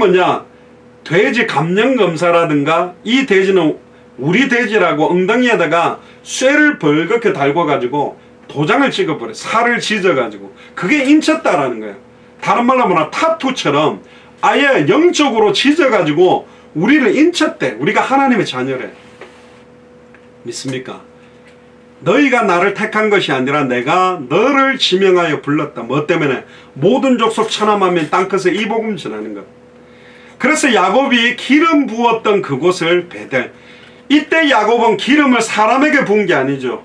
뭐냐, 돼지 감령 검사라든가 이 돼지는 우리 돼지라고 엉덩이에다가 쇠를 벌겋게 달고 가지고 도장을 찍어버려. 살을 찢어가지고. 그게 인쳤다라는 거예요. 다른 말로 뭐냐, 타투처럼 아예 영적으로 찢어가지고 우리를 인쳤대. 우리가 하나님의 자녀래. 믿습니까? 너희가 나를 택한 것이 아니라 내가 너를 지명하여 불렀다. 뭐 때문에? 모든 족속 천하만민 땅끝에 이 복음 전하는 것. 그래서 야곱이 기름 부었던 그곳을 베델. 이때 야곱은 기름을 사람에게 부은 게 아니죠.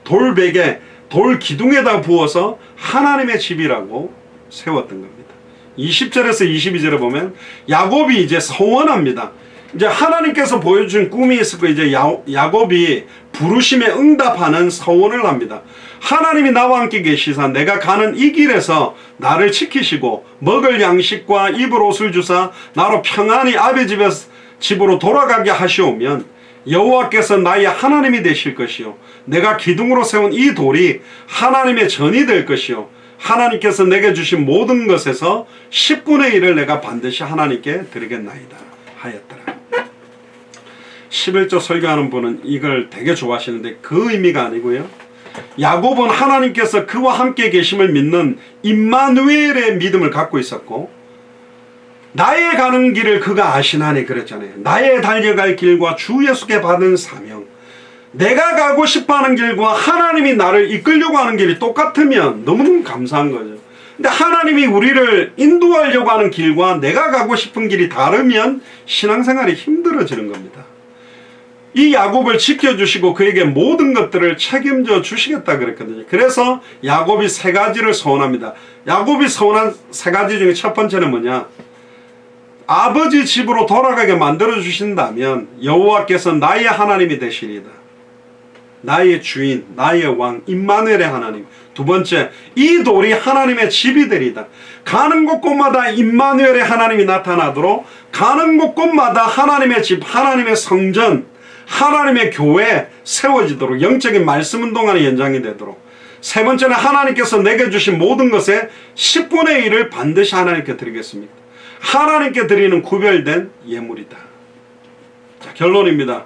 돌베개, 돌 기둥에다 부어서 하나님의 집이라고 세웠던 겁니다. 20절에서 22절에 보면 야곱이 이제 서원합니다. 이제 하나님께서 보여준 꿈이 있었고 이제 야곱이 부르심에 응답하는 서원을 합니다. 하나님이 나와 함께 계시사 내가 가는 이 길에서 나를 지키시고 먹을 양식과 입을 옷을 주사 나로 평안히 아비 집으로 돌아가게 하시오면 여호와께서 나의 하나님이 되실 것이요 내가 기둥으로 세운 이 돌이 하나님의 전이 될 것이요 하나님께서 내게 주신 모든 것에서 10분의 1을 내가 반드시 하나님께 드리겠나이다 하였더라. 11조 설교하는 분은 이걸 되게 좋아하시는데 그 의미가 아니고요. 야곱은 하나님께서 그와 함께 계심을 믿는 임마누엘의 믿음을 갖고 있었고 나의 가는 길을 그가 아시나니 그랬잖아요. 나의 달려갈 길과 주 예수께 받은 사명, 내가 가고 싶어하는 길과 하나님이 나를 이끌려고 하는 길이 똑같으면 너무너무 감사한 거죠. 근데 하나님이 우리를 인도하려고 하는 길과 내가 가고 싶은 길이 다르면 신앙생활이 힘들어지는 겁니다. 이 야곱을 지켜주시고 그에게 모든 것들을 책임져 주시겠다 그랬거든요. 그래서 야곱이 세 가지를 서원합니다. 야곱이 서원한 세 가지 중에 첫 번째는 뭐냐, 아버지 집으로 돌아가게 만들어 주신다면 여호와께서 나의 하나님이 되시리이다. 나의 주인, 나의 왕, 임마누엘의 하나님. 두 번째, 이 돌이 하나님의 집이 되리이다. 가는 곳곳마다 임마누엘의 하나님이 나타나도록 가는 곳곳마다 하나님의 집, 하나님의 성전, 하나님의 교회 세워지도록 영적인 말씀 운동하는 연장이 되도록. 세 번째는 하나님께서 내게 주신 모든 것의 10분의 1을 반드시 하나님께 드리겠습니다. 하나님께 드리는 구별된 예물이다. 자, 결론입니다.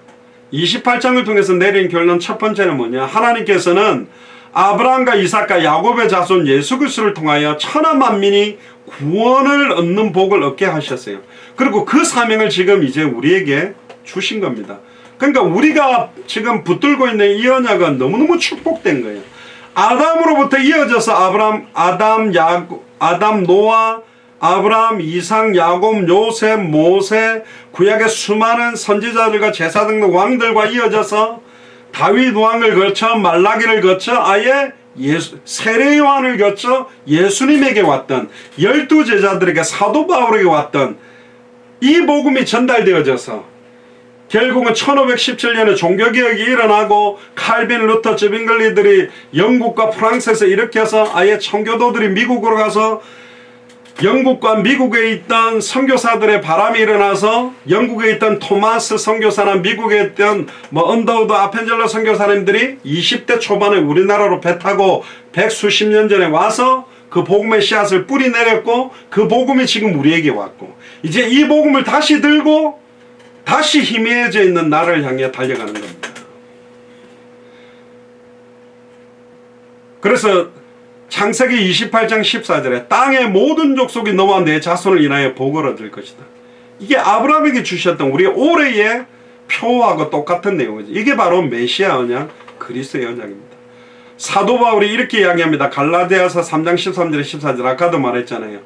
28장을 통해서 내린 결론 첫 번째는 뭐냐, 하나님께서는 아브라함과 이삭과 야곱의 자손 예수 그리스도를 통하여 천하 만민이 구원을 얻는 복을 얻게 하셨어요. 그리고 그 사명을 지금 이제 우리에게 주신 겁니다. 그러니까 우리가 지금 붙들고 있는 이 언약은 너무너무 축복된 거예요. 아담으로부터 이어져서 아담, 노아, 아브라함, 이삭, 야곱, 요셉, 모세, 구약의 수많은 선지자들과 제사 등등 왕들과 이어져서 다윗 왕을 거쳐 말라기를 거쳐 아예 세례 요한을 거쳐 예수님에게 왔던 12제자들에게 사도 바울에게 왔던 이 복음이 전달되어져서 결국은 1517년에 종교개혁이 일어나고 칼빈, 루터, 즈빙글리들이 영국과 프랑스에서 일으켜서 아예 청교도들이 미국으로 가서 영국과 미국에 있던 선교사들의 바람이 일어나서 영국에 있던 토마스 선교사나 미국에 있던 언더우드 아펜젤러 선교사님들이 20대 초반에 우리나라로 배 타고 백수십 년 전에 와서 그 복음의 씨앗을 뿌리 내렸고 그 복음이 지금 우리에게 왔고 이제 이 복음을 다시 들고 다시 희미해져 있는 나를 향해 달려가는 겁니다. 그래서 창세기 28장 14절에 땅의 모든 족속이 너와 내 자손을 인하여 복을 얻을 것이다. 이게 아브라함에게 주셨던 우리의 올해의 표하고 똑같은 내용이죠. 이게 바로 메시아 언약, 그리스도의 언약입니다. 사도 바울이 이렇게 이야기합니다. 갈라디아서 3장 13절에 14절 아까도 말했잖아요.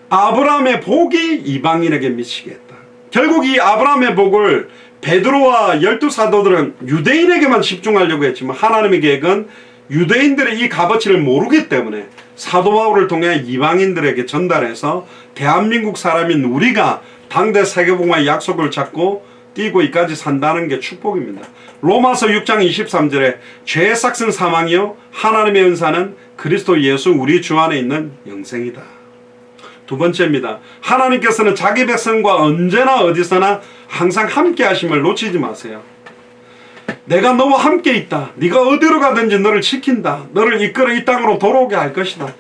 아브라함의 복이 이방인에게 미치겠다. 결국 이 아브라함의 복을 베드로와 12사도들은 유대인에게만 집중하려고 했지만 하나님의 계획은 유대인들의 이 값어치를 모르기 때문에 사도 바울을 통해 이방인들에게 전달해서 대한민국 사람인 우리가 당대 세계복음화의 약속을 잡고 뛰고 이까지 산다는 게 축복입니다. 로마서 6장 23절에 죄의 삭은 사망이요 하나님의 은사는 그리스도 예수 우리 주 안에 있는 영생이다. 두 번째입니다. 하나님께서는 자기 백성과 언제나 어디서나 항상 함께 하심을 놓치지 마세요. 내가 너와 함께 있다. 네가 어디로 가든지 너를 지킨다. 너를 이끌어 이 땅으로 돌아오게 할 것이다.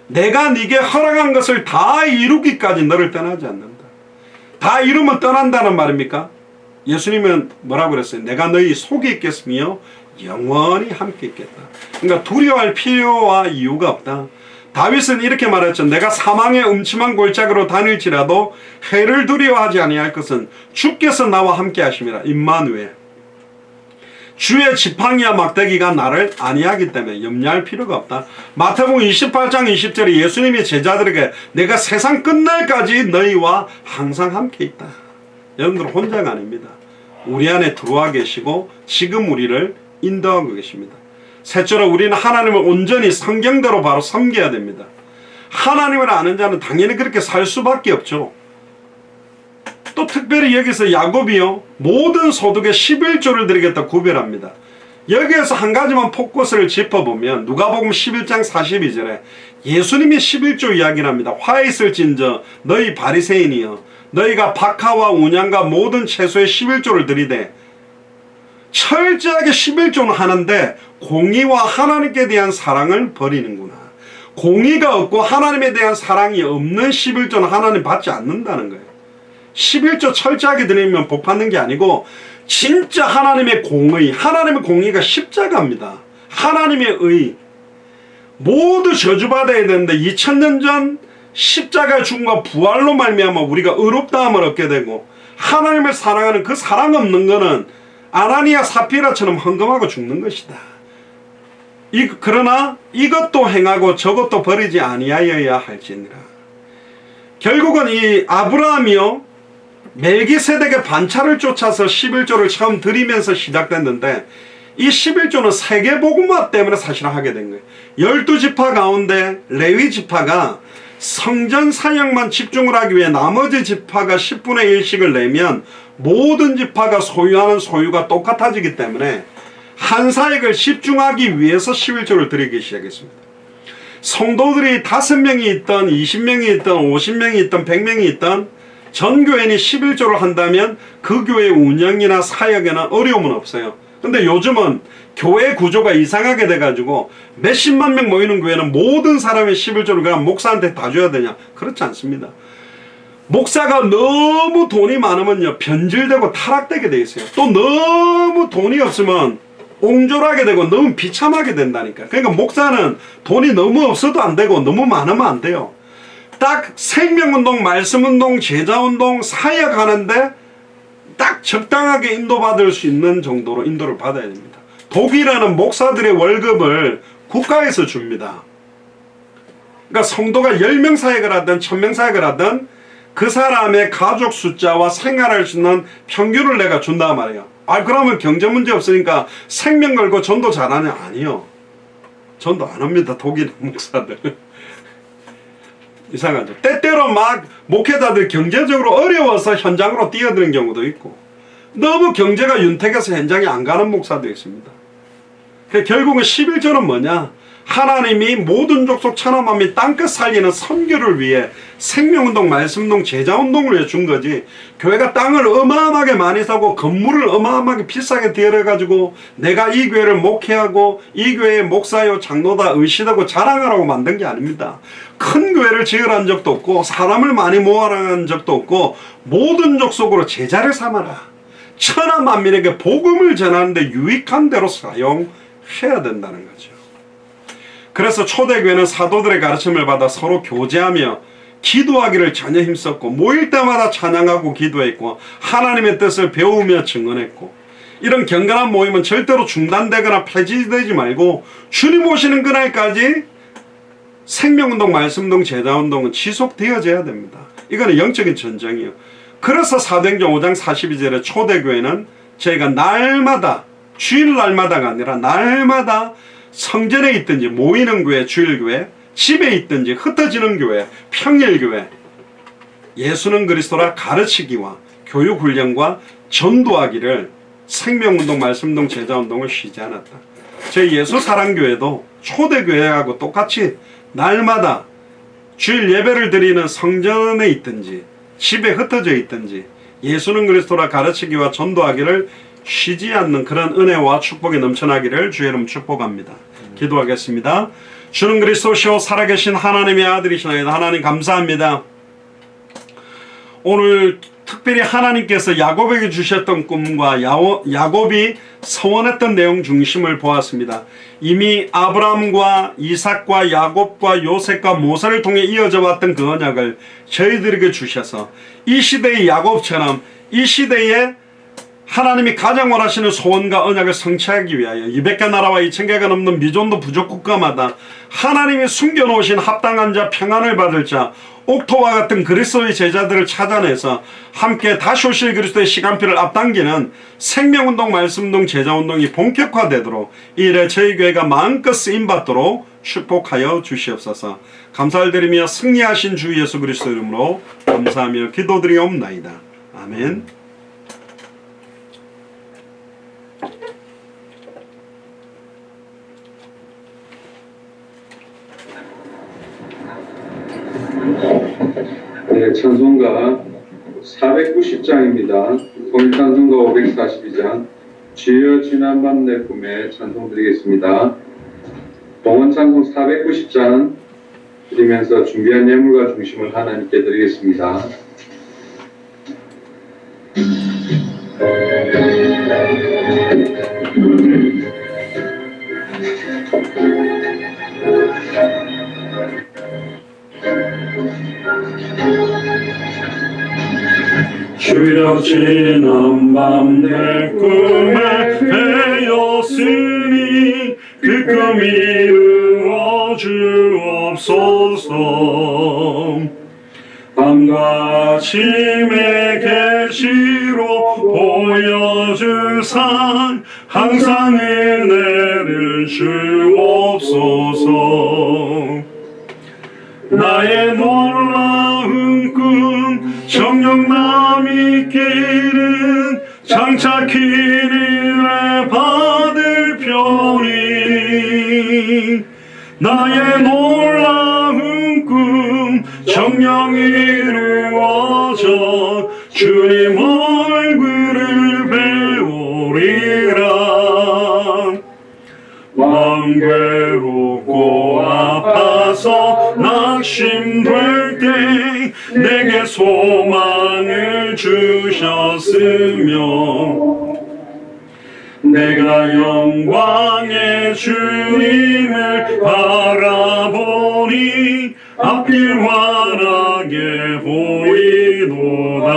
내가 네게 허락한 것을 다 이루기까지 너를 떠나지 않는다. 다 이루면 떠난다는 말입니까? 예수님은 뭐라고 그랬어요? 내가 너희 속에 있겠으며 영원히 함께 있겠다. 그러니까 두려워할 필요와 이유가 없다. 다윗은 이렇게 말했죠. 내가 사망의 음침한 골짜기로 다닐지라도 해를 두려워하지 아니할 것은 주께서 나와 함께 하심이라. 임마누엘. 주의 지팡이와 막대기가 나를 안위하기 때문에 염려할 필요가 없다. 마태복음 28장 20절에 예수님이 제자들에게 내가 세상 끝날까지 너희와 항상 함께 있다. 여러분들 혼자가 아닙니다. 우리 안에 들어와 계시고 지금 우리를 인도하고 계십니다. 셋째로 우리는 하나님을 온전히 성경대로 바로 섬겨야 됩니다. 하나님을 아는 자는 당연히 그렇게 살 수밖에 없죠. 또 특별히 여기서 야곱이요 모든 소득의 11조를 드리겠다 구별합니다. 여기에서 한 가지만 포커스를 짚어보면 누가복음 11장 42절에 예수님이 11조 이야기를 합니다. 화 있을진저 너희 바리새인이여 너희가 박하와 운양과 모든 채소의 11조를 드리되 철저하게 11조는 하는데 공의와 하나님께 대한 사랑을 버리는구나. 공의가 없고 하나님에 대한 사랑이 없는 11조는 하나님 받지 않는다는 거예요. 11조 철저하게 드리면 복 받는 게 아니고 진짜 하나님의 공의, 하나님의 공의가 십자가입니다. 하나님의 의. 모두 저주받아야 되는데 2000년 전 십자가의 죽음과 부활로 말미암아 우리가 의롭다함을 얻게 되고 하나님을 사랑하는 그 사랑 없는 거는 아나니아 사피라처럼 헌금하고 죽는 것이다. 그러나 이것도 행하고 저것도 버리지 아니하여야 할지니라. 결국은 이 아브라함이요 멜기세덱의 반차를 쫓아서 11조를 처음 드리면서 시작됐는데 이 11조는 세계복음화 때문에 사실 하게 된 거예요. 12지파 가운데 레위 지파가 성전 사역만 집중을 하기 위해 나머지 지파가 10분의 1씩을 내면 모든 지파가 소유하는 소유가 똑같아지기 때문에 한 사역을 집중하기 위해서 11조를 드리기 시작했습니다. 성도들이 5명이 있던 20명이 있던 50명이 있던 100명이 있던 전 교회인이 11조를 한다면 그 교회 운영이나 사역에는 어려움은 없어요. 근데 요즘은 교회 구조가 이상하게 돼가지고 몇십만 명 모이는 교회는 모든 사람의 11조를 그냥 목사한테 다 줘야 되냐? 그렇지 않습니다. 목사가 너무 돈이 많으면요 변질되고 타락되게 돼 있어요. 또 너무 돈이 없으면 옹졸하게 되고 너무 비참하게 된다니까. 그러니까 목사는 돈이 너무 없어도 안 되고 너무 많으면 안 돼요. 딱 생명운동, 말씀운동, 제자운동, 사역하는데 딱 적당하게 인도받을 수 있는 정도로 인도를 받아야 됩니다. 독일에는 목사들의 월급을 국가에서 줍니다. 그러니까 성도가 10명 사역을 하든 1000명 사역을 하든 그 사람의 가족 숫자와 생활할 수 있는 평균을 내가 준단 말이에요. 그러면 경제 문제 없으니까 생명 걸고 전도 잘하냐? 아니요. 전도 안 합니다. 독일 목사들. 이상하죠. 때때로 막 목회자들 경제적으로 어려워서 현장으로 뛰어드는 경우도 있고 너무 경제가 윤택해서 현장에 안 가는 목사도 있습니다. 결국은 11조는 뭐냐? 하나님이 모든 족속 천하만 민 땅끝 살리는 선교를 위해 생명운동, 말씀운동, 제자운동을 위해 준 거지. 교회가 땅을 어마어마하게 많이 사고 건물을 어마어마하게 비싸게 들여가지고 내가 이 교회를 목회하고 이 교회의 목사요 장로다 의시되고 자랑하라고 만든 게 아닙니다. 큰 교회를 지으라는 적도 없고 사람을 많이 모아라는 적도 없고 모든 족속으로 제자를 삼아라. 천하 만민에게 복음을 전하는데 유익한 대로 사용해야 된다는 거죠. 그래서 초대교회는 사도들의 가르침을 받아 서로 교제하며 기도하기를 전혀 힘썼고 모일 때마다 찬양하고 기도했고 하나님의 뜻을 배우며 증언했고 이런 경건한 모임은 절대로 중단되거나 폐지되지 말고 주님 오시는 그날까지 생명운동, 말씀운동, 제자운동은 지속되어져야 됩니다. 이거는 영적인 전쟁이에요. 그래서 사도행전 5장 42절에 초대교회는 저희가 날마다 주일날마다가 아니라 날마다 성전에 있든지 모이는 교회, 주일교회, 집에 있든지 흩어지는 교회, 평일교회 예수는 그리스도라 가르치기와 교육훈련과 전도하기를 생명운동, 말씀운동, 제자운동을 쉬지 않았다. 저희 예수사랑교회도 초대교회하고 똑같이 날마다 주일 예배를 드리는 성전에 있든지 집에 흩어져 있든지 예수는 그리스도라 가르치기와 전도하기를 쉬지 않는 그런 은혜와 축복이 넘쳐나기를 주의 이름 축복합니다. 기도하겠습니다. 주는 그리스도시요 살아계신 하나님의 아들이시나이다. 하나님 감사합니다. 오늘 특별히 하나님께서 야곱에게 주셨던 꿈과 야곱이 서원했던 내용 중심을 보았습니다. 이미 아브라함과 이삭과 야곱과 요셉과 모세를 통해 이어져 왔던 그 언약을 저희들에게 주셔서 이 시대의 야곱처럼 이 시대에 하나님이 가장 원하시는 소원과 언약을 성취하기 위하여 200개 나라와 2000개가 넘는 미존도 부족 국가마다 하나님이 숨겨놓으신 합당한 자, 평안을 받을 자, 옥토와 같은 그리스도의 제자들을 찾아내서 함께 다시 오실 그리스도의 시간표를 앞당기는 생명운동, 말씀운동, 제자운동이 본격화되도록 이 일에 저희 교회가 마음껏 쓰임받도록 축복하여 주시옵소서. 감사를 드리며 승리하신 주 예수 그리스도 이름으로 감사하며 기도드리옵나이다. 아멘. 네, 찬송가 490장입니다. 통일찬송가 542장 주여 지난밤 내 꿈에 찬송 드리겠습니다. 봉헌찬송 490장 드리면서 준비한 예물과 중심을 하나님께 드리겠습니다. 주여 지난밤 내 꿈에 배었으니 그 꿈이 이루어 주옵소서. 밤과 아침의 계시로 보여주사 항상 은혜를 주옵소서. 나의 놀라운 꿈 정녕 남이 길은 장차 길에 받을 편이 나의 놀라운 꿈 정녕 이루어져 주님 얼굴을 배우리라. 마음 괴롭고 아파서 낙심될 때 내게 소망을 주셨으며 내가 영광의 주님을 바라보니 앞길 환하게 보이도다.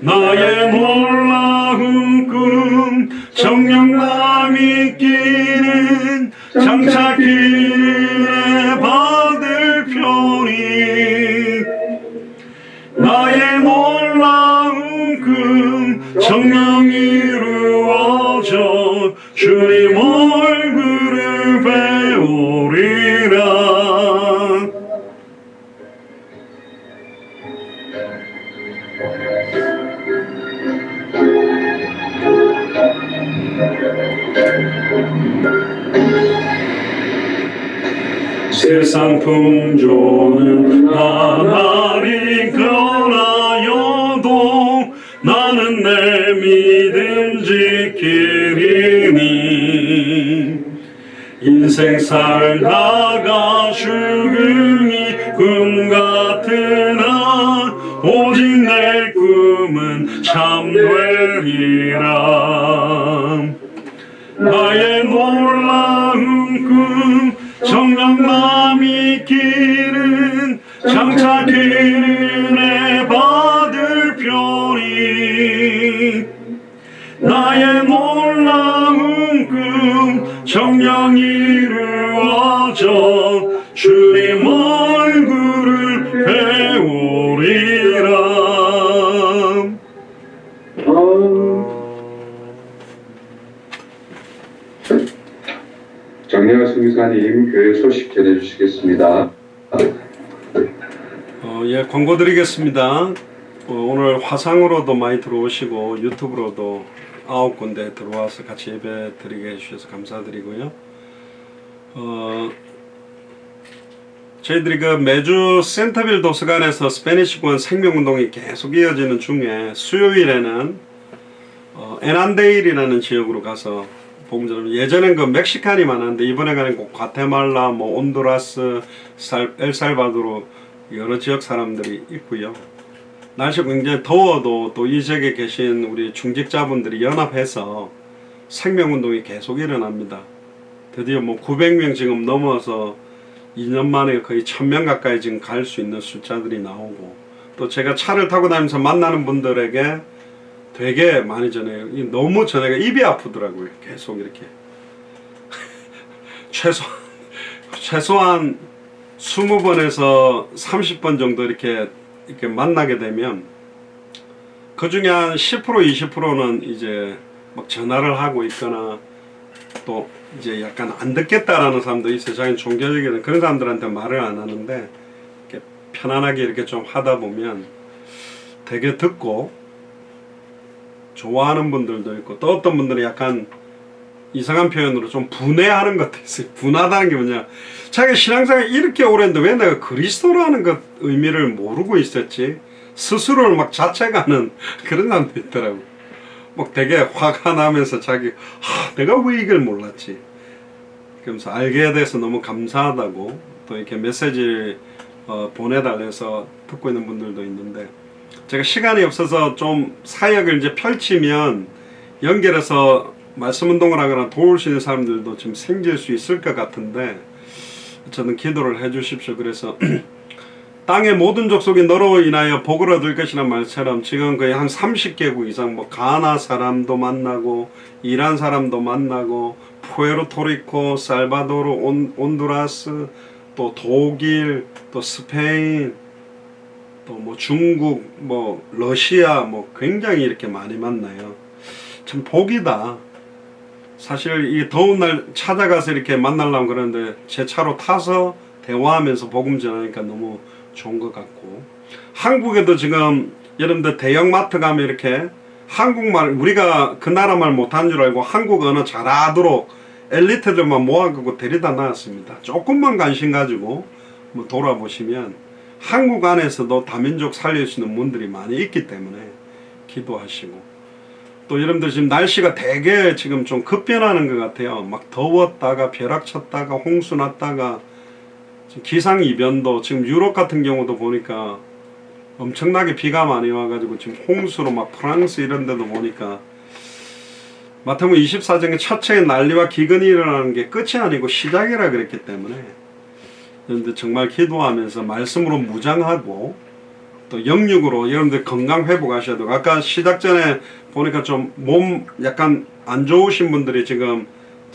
나의 놀라운 꿈 정녕 남이 길은 장차 길에 받을 편이 나의 놀라운 꿈 정녕 이루어져 주님 얼굴을 배우리라. 세상 풍조는 나날이 변하여도 나는 내 믿음 지키리니. 인생 살다가 죽음이 꿈 같으나 오직 내 꿈은 참되리라. 나의 놀라운 꿈 정녕 남이 길은 장차 길에 받을 편이 나의 놀라운 꿈 정녕 이루어져 주님 얼굴을 배우리라. 정리화 수기사님 교회 소식 전해주시겠습니다. 예, 광고 드리겠습니다. 오늘 화상으로도 많이 들어오시고 유튜브로도 9군데 들어와서 같이 예배 드리게 해주셔서 감사드리고요. 저희들이 그 매주 센터빌 도서관에서 스페니쉬권 생명운동이 계속 이어지는 중에 수요일에는 에난데일이라는 지역으로 가서 복음 전하면 예전엔 그 멕시칸이 많았는데 이번에 가는 꼭 과테말라, 뭐 온두라스, 엘살바도르 여러 지역 사람들이 있고요. 날씨가 굉장히 더워도 또 이 지역에 계신 우리 중직자분들이 연합해서 생명운동이 계속 일어납니다. 드디어 뭐 900명 지금 넘어서 2년 만에 거의 1000명 가까이 지금 갈 수 있는 숫자들이 나오고, 또 제가 차를 타고 다니면서 만나는 분들에게 되게 많이 전해요. 너무 전해가 입이 아프더라고요. 계속 이렇게 최소한 20번에서 30번 정도 이렇게 만나게 되면 그 중에 한 10% 20%는 이제 막 전화를 하고 있거나, 또 이제 약간 안 듣겠다라는 사람도 있어요. 자기는 종교적인 그런 사람들한테 말을 안 하는데 이렇게 편안하게 이렇게 좀 하다 보면 되게 듣고 좋아하는 분들도 있고, 또 어떤 분들은 약간 이상한 표현으로 좀 분해하는 것도 있어요. 분하다는 게 뭐냐, 자기 신앙생활 이렇게 오래했는데 왜 내가 그리스도라는 것 의미를 모르고 있었지, 스스로를 막 자책하는 그런 사람도 있더라고. 막 되게 화가 나면서 자기 내가 왜 이걸 몰랐지, 그러면서 알게 돼서 너무 감사하다고 또 이렇게 메시지를 보내달래서 듣고 있는 분들도 있는데, 제가 시간이 없어서 좀 사역을 이제 펼치면 연결해서 말씀 운동을 하거나 도울 수 있는 사람들도 좀 생길 수 있을 것 같은데, 저는 기도를 해 주십시오. 그래서 땅의 모든 족속이 너로 인하여 복을 얻을 것이란 말처럼 지금 거의 한 30개국 이상, 뭐 가나 사람도 만나고 이란 사람도 만나고 푸에르토리코, 살바도르, 온두라스, 또 독일, 또 스페인, 또 뭐 중국, 뭐 러시아, 뭐 굉장히 이렇게 많이 만나요. 참 복이다. 사실 이 더운 날 찾아가서 이렇게 만나려고 그러는데 제 차로 타서 대화하면서 복음 전하니까 너무 좋은 것 같고, 한국에도 지금 여러분들 대형마트 가면 이렇게 한국말, 우리가 그 나라 말 못하는 줄 알고 한국 언어 잘하도록 엘리트들만 모아가고 데려다 놨습니다. 조금만 관심 가지고 뭐 돌아보시면 한국 안에서도 다민족 살릴 수 있는 분들이 많이 있기 때문에 기도하시고, 또 여러분들 지금 날씨가 되게 지금 좀 급변하는 것 같아요. 막 더웠다가 벼락쳤다가 홍수 났다가 기상이변도, 지금 유럽 같은 경우도 보니까 엄청나게 비가 많이 와가지고 지금 홍수로 막 프랑스 이런 데도 보니까 마태복음 24장의 첫째의 난리와 기근이 일어나는 게 끝이 아니고 시작이라 그랬기 때문에, 그런데 정말 기도하면서 말씀으로 무장하고 또 영육으로 여러분들 건강 회복하셔야 되고, 아까 시작 전에 보니까 좀 몸 약간 안 좋으신 분들이 지금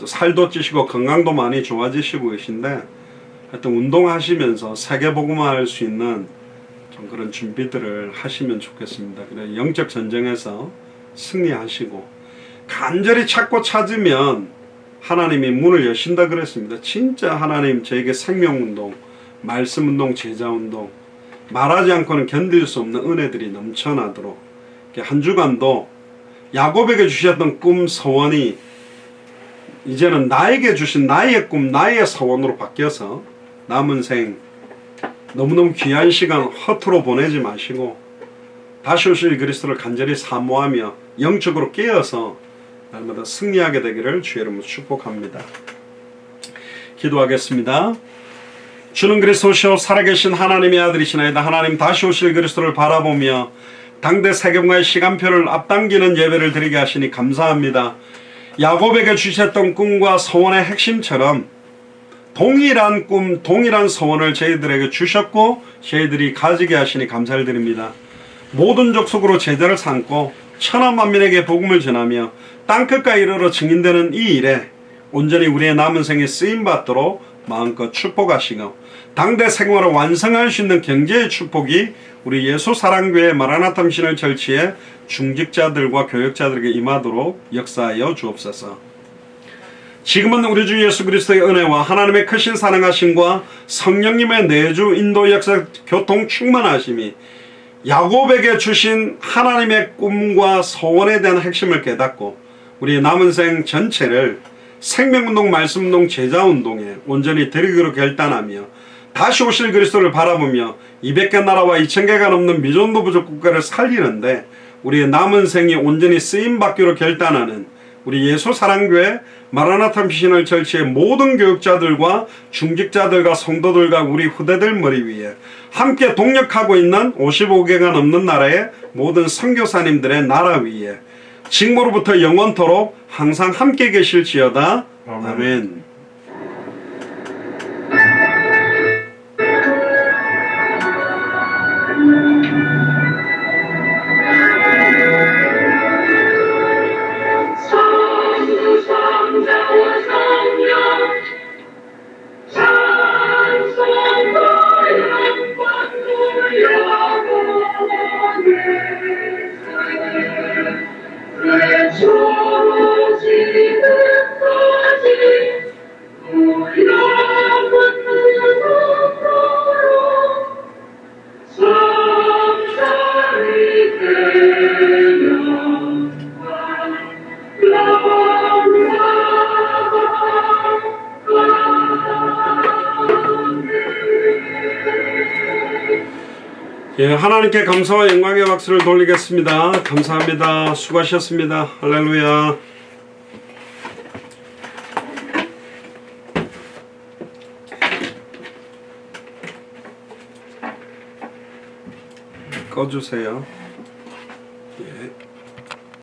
살도 찌시고 건강도 많이 좋아지시고 계신데, 하여튼 운동하시면서 세계복음화할 수 있는 좀 그런 준비들을 하시면 좋겠습니다. 그래 영적 전쟁에서 승리하시고, 간절히 찾고 찾으면 하나님이 문을 여신다 그랬습니다. 진짜 하나님 저에게 생명운동, 말씀운동, 제자운동, 말하지 않고는 견딜 수 없는 은혜들이 넘쳐나도록 한 주간도 야곱에게 주셨던 꿈 소원이 이제는 나에게 주신 나의 꿈, 나의 소원으로 바뀌어서 남은 생 너무너무 귀한 시간 허투루 보내지 마시고 다시 오실 그리스도를 간절히 사모하며 영적으로 깨어서 날마다 승리하게 되기를 주의 이름으로 축복합니다. 기도하겠습니다. 주는 그리스도시요 살아계신 하나님의 아들이시나이다. 하나님, 다시 오실 그리스도를 바라보며 당대 세겜과의 시간표를 앞당기는 예배를 드리게 하시니 감사합니다. 야곱에게 주셨던 꿈과 소원의 핵심처럼 동일한 꿈, 동일한 소원을 저희들에게 주셨고 저희들이 가지게 하시니 감사를 드립니다. 모든 족속으로 제자를 삼고 천하 만민에게 복음을 전하며 땅끝까지 이르러 증인되는 이 일에 온전히 우리의 남은 생에 쓰임받도록 마음껏 축복하시고, 당대 생활을 완성할 수 있는 경제의 축복이 우리 예수사랑교회 마라나타 미션을 절치해 중직자들과 교역자들에게 임하도록 역사하여 주옵소서. 지금은 우리 주 예수 그리스도의 은혜와 하나님의 크신 사랑하심과 성령님의 내주 인도 역사 교통 충만하심이 야곱에게 주신 하나님의 꿈과 소원에 대한 핵심을 깨닫고 우리의 남은 생 전체를 생명운동, 말씀운동, 제자운동에 온전히 드리기로 결단하며 다시 오실 그리스도를 바라보며 200개 나라와 2000개가 넘는 미전도 부족 국가를 살리는데 우리의 남은 생이 온전히 쓰임받기로 결단하는 우리 예수사랑교회 마라나타 미션을 절치의 모든 교육자들과 중직자들과 성도들과 우리 후대들 머리 위에 함께 동력하고 있는 55개가 넘는 나라의 모든 선교사님들의 나라 위에 지금으로부터 영원토록 항상 함께 계실지어다. 아멘. 예, 하나님께 감사와 영광의 박수를 돌리겠습니다. 감사합니다. 수고하셨습니다. 할렐루야. 꺼주세요.